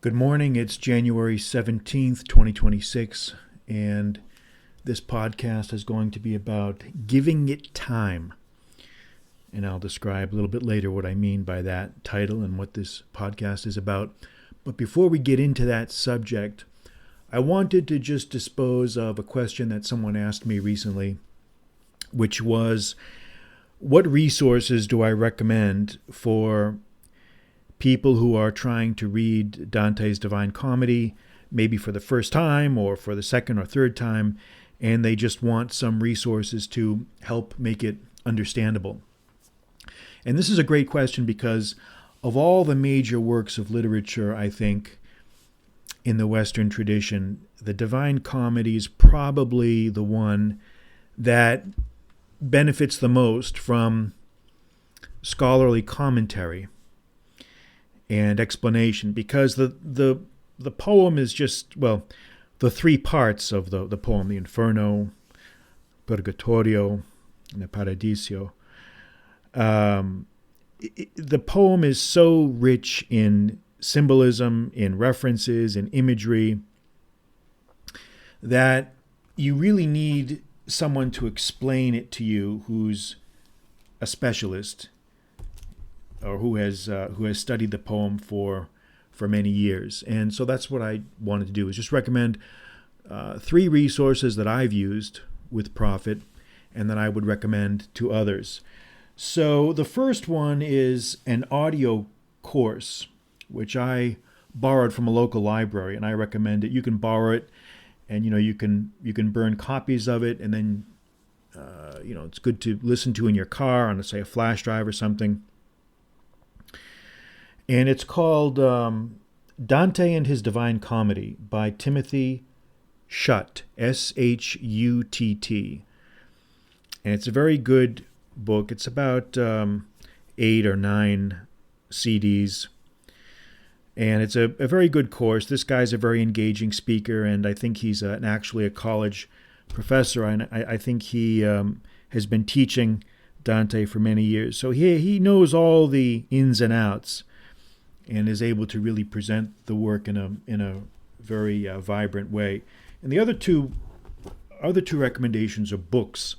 Good morning. It's January 17th, 2026, and this podcast is going to be about giving it time. And I'll describe a little bit later what I mean by that title and what this podcast is about. But before we get into that subject, I wanted to just dispose of a question that someone asked me recently, which was, what resources do I recommend for people who are trying to read Dante's Divine Comedy, maybe for the first time or for the second or third time, and they just want some resources to help make it understandable? And this is a great question because of all the major works of literature, I think, in the Western tradition, the Divine Comedy is probably the one that benefits the most from scholarly commentary and explanation, because the poem is just, well, the three parts of the poem, the Inferno, Purgatorio, and the Paradiso. The poem is so rich in symbolism, in references, in imagery, that you really need someone to explain it to you who's a specialist or who has studied the poem for many years. And so that's what I wanted to do, is just recommend three resources that I've used with profit and that I would recommend to others. So the first one is an audio course, which I borrowed from a local library, and I recommend it. You can borrow it, and you can burn copies of it, and then it's good to listen to in your car on, say, a flash drive or something. And it's called Dante and His Divine Comedy by Timothy Schutt, Shutt. And it's a very good book. It's about 8 or 9 CDs. And it's a very good course. This guy's a very engaging speaker, and I think he's actually a college professor. And I think he has been teaching Dante for many years. So he knows all the ins and outs and is able to really present the work in a very vibrant way. And the other two recommendations are books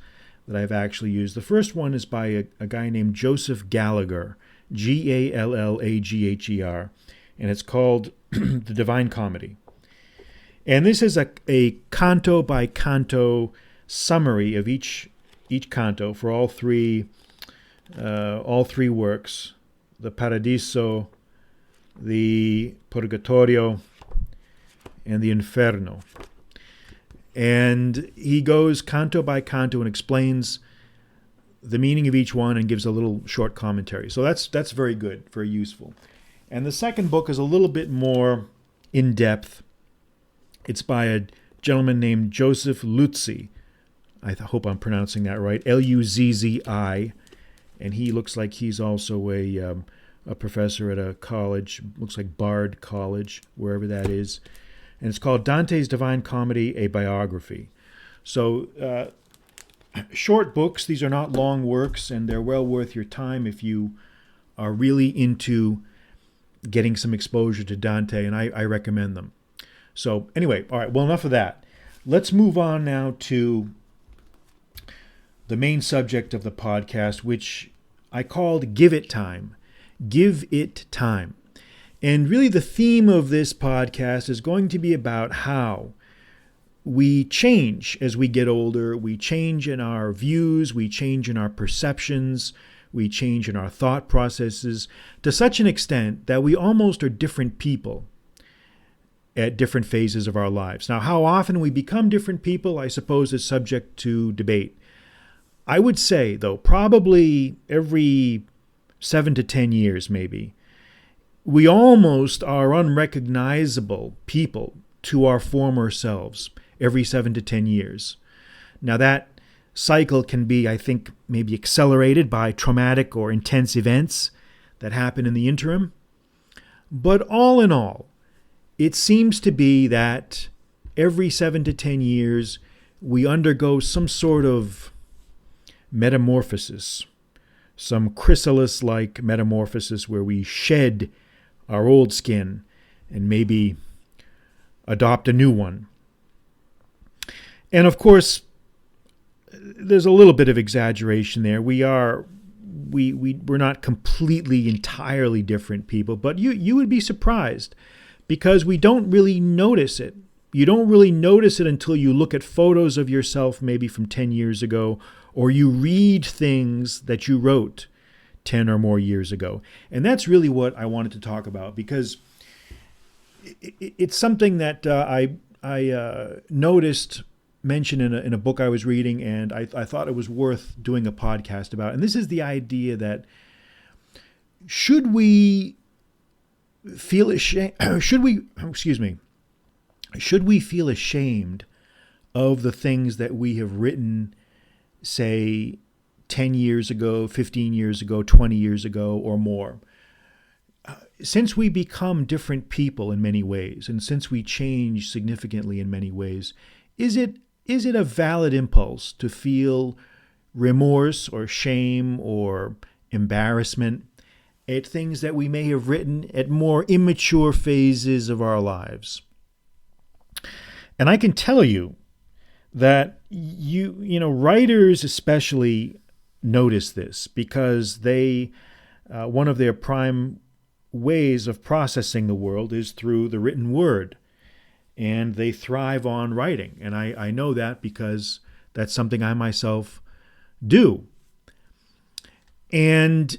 that I've actually used. The first one is by a guy named Joseph Gallagher, Gallagher, and it's called The Divine Comedy. And this is a canto by canto summary of each canto for all three works: the Paradiso, the Purgatorio, and the Inferno. And he goes canto by canto and explains the meaning of each one and gives a little short commentary. So that's very good, very useful. And the second book is a little bit more in-depth. It's by a gentleman named Joseph Luzzi. I hope I'm pronouncing that right, Luzzi. And he looks like he's also a professor at a college, looks like Bard College, wherever that is. And it's called Dante's Divine Comedy, a Biography. So short books. These are not long works, and they're well worth your time if you are really into getting some exposure to Dante, and I recommend them. So anyway, all right, well, enough of that. Let's move on now to the main subject of the podcast, which I called Give It Time. Give it time. And really the theme of this podcast is going to be about how we change as we get older. We change in our views, we change in our perceptions, we change in our thought processes to such an extent that we almost are different people at different phases of our lives. Now, how often we become different people, I suppose, is subject to debate. I would say, though, probably every 7 to 10 years, maybe, we almost are unrecognizable people to our former selves every 7 to 10 years. Now, that cycle can be, I think, maybe accelerated by traumatic or intense events that happen in the interim. But all in all, it seems to be that every 7 to 10 years, we undergo some sort of metamorphosis, some chrysalis-like metamorphosis where we shed our old skin and maybe adopt a new one. And of course, there's a little bit of exaggeration there. We're not completely, entirely different people, but you would be surprised because we don't really notice it. You don't really notice it until you look at photos of yourself maybe from 10 years ago, or you read things that you wrote 10 or more years ago. And that's really what I wanted to talk about, because it's something that I noticed mentioned in a book I was reading, and I thought it was worth doing a podcast about. And this is the idea that should we feel ashamed? Should we feel ashamed of the things that we have written, say, 10 years ago, 15 years ago, 20 years ago, or more? Since we become different people in many ways, and since we change significantly in many ways, is it a valid impulse to feel remorse or shame or embarrassment at things that we may have written at more immature phases of our lives? And I can tell you that writers especially notice this, because they one of their prime ways of processing the world is through the written word, and they thrive on writing. And I know that because that's something I myself do. And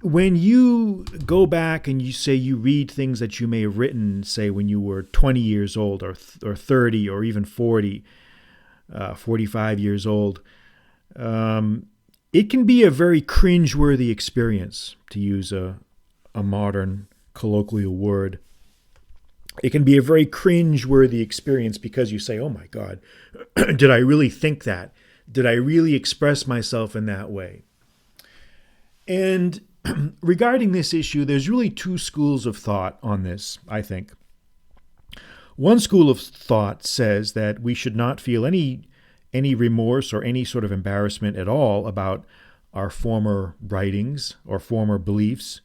when you go back and you say you read things that you may have written, say when you were 20 years old or 30 or even 40, 45 years old, it can be a very cringeworthy experience, to use a modern colloquial word. It can be a very cringeworthy experience because you say, oh my God, did I really think that? Did I really express myself in that way? And regarding this issue, there's really two schools of thought on this, I think. One school of thought says that we should not feel any remorse or any sort of embarrassment at all about our former writings or former beliefs,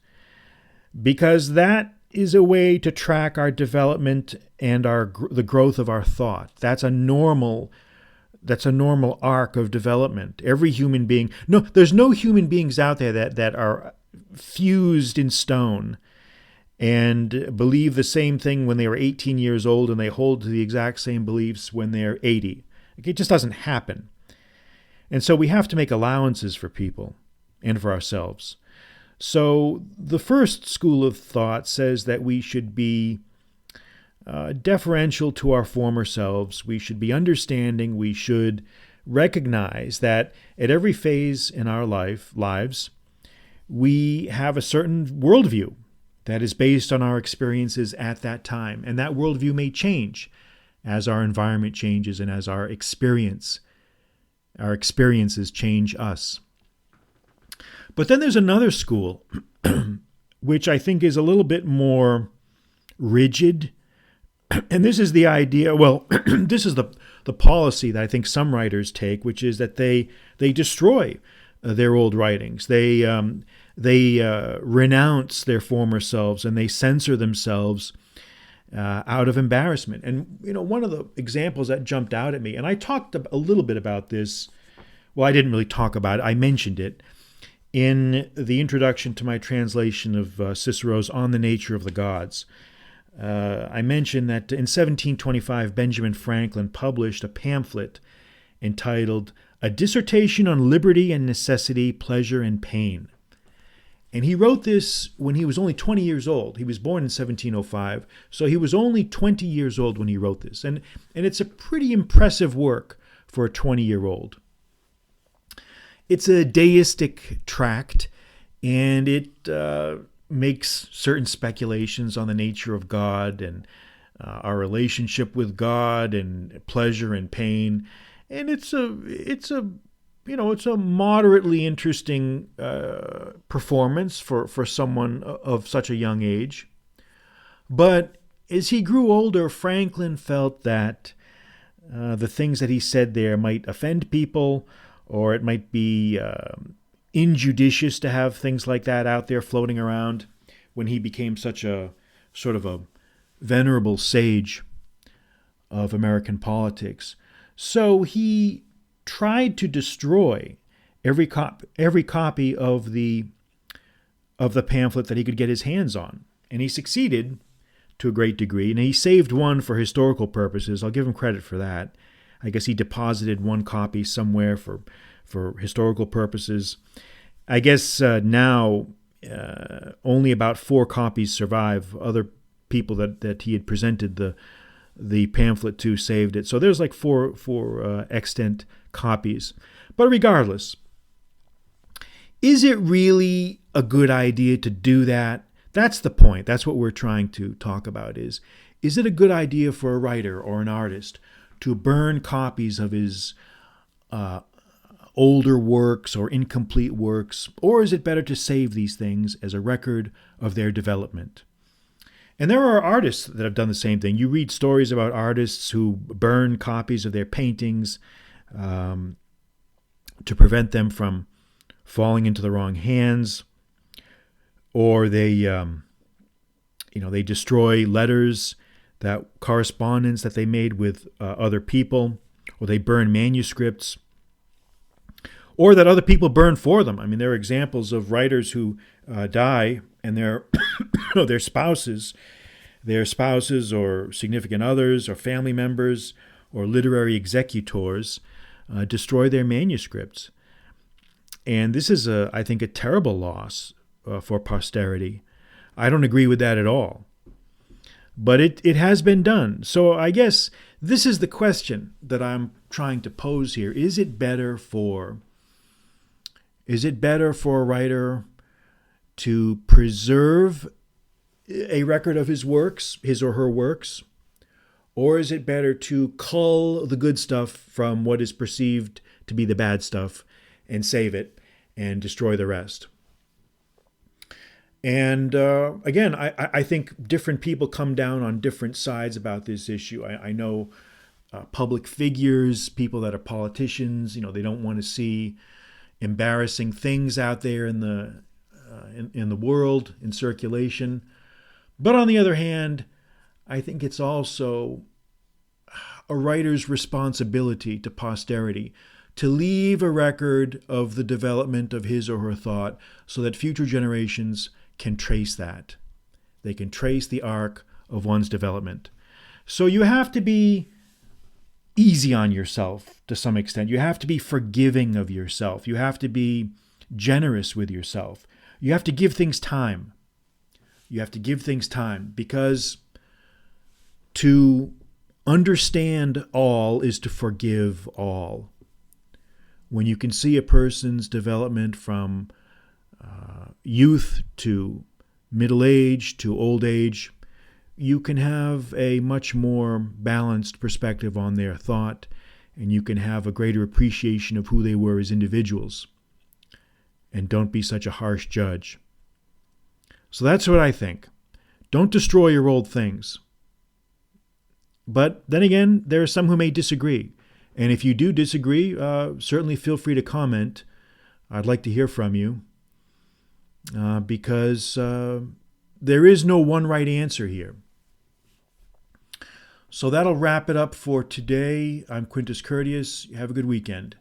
because that is a way to track our development and the growth of our thought. That's a normal arc of development. Every human being, there's no human beings out there that are fused in stone and believe the same thing when they were 18 years old and they hold to the exact same beliefs when they're 80. It just doesn't happen. And so we have to make allowances for people and for ourselves. So the first school of thought says that we should be deferential to our former selves. We should be understanding. We should recognize that at every phase in our lives, we have a certain worldview that is based on our experiences at that time. And that worldview may change as our environment changes and as our experiences change us. But then there's another school, which I think is a little bit more rigid. And this is the idea, this is the policy that I think some writers take, which is that they destroy their old writings. They renounce their former selves, and they censor themselves out of embarrassment. And, one of the examples that jumped out at me, and I talked a little bit about this, well, I didn't really talk about it, I mentioned it in the introduction to my translation of Cicero's On the Nature of the Gods. I mentioned that in 1725, Benjamin Franklin published a pamphlet entitled A Dissertation on Liberty and Necessity, Pleasure and Pain. And he wrote this when he was only 20 years old. He was born in 1705, so he was only 20 years old when he wrote this. And it's a pretty impressive work for a 20-year-old. It's a deistic tract, and it makes certain speculations on the nature of God and our relationship with God and pleasure and pain. And it's a moderately interesting performance for someone of such a young age. But as he grew older, Franklin felt that the things that he said there might offend people, or it might be injudicious to have things like that out there floating around when he became such a sort of venerable sage of American politics. So he tried to destroy every copy of the pamphlet that he could get his hands on, and he succeeded to a great degree. And he saved one for historical purposes. I'll give him credit for that. I guess he deposited one copy somewhere for historical purposes. I guess now only about 4 copies survive. Other people that he had presented the pamphlet to saved it. So there's like four extant copies. But regardless, is it really a good idea to do that? That's the point. That's what we're trying to talk about is it a good idea for a writer or an artist to burn copies of his older works or incomplete works, or is it better to save these things as a record of their development? And there are artists that have done the same thing. You read stories about artists who burn copies of their paintings to prevent them from falling into the wrong hands, or they destroy letters, that correspondence that they made with other people, or they burn manuscripts, or that other people burn for them. I mean, there are examples of writers who die and their their spouses or significant others or family members or literary executors destroy their manuscripts. And this is, I think, a terrible loss for posterity. I don't agree with that at all. But it has been done. So I guess this is the question that I'm trying to pose here. Is it better for a writer to preserve a record of his works, his or her works, or is it better to cull the good stuff from what is perceived to be the bad stuff and save it and destroy the rest? And again, I think different people come down on different sides about this issue. I know public figures, people that are politicians, they don't want to see embarrassing things out there in the world, in circulation. But on the other hand, I think it's also a writer's responsibility to posterity to leave a record of the development of his or her thought so that future generations can trace that. They can trace the arc of one's development. So you have to be easy on yourself to some extent. You have to be forgiving of yourself. You have to be generous with yourself. You have to give things time. You have to give things time, because to understand all is to forgive all. When you can see a person's development from youth to middle age to old age, you can have a much more balanced perspective on their thought, and you can have a greater appreciation of who they were as individuals. And don't be such a harsh judge. So that's what I think. Don't destroy your old things. But then again, there are some who may disagree. And if you do disagree, certainly feel free to comment. I'd like to hear from you. Because there is no one right answer here. So that'll wrap it up for today. I'm Quintus Curtius. Have a good weekend.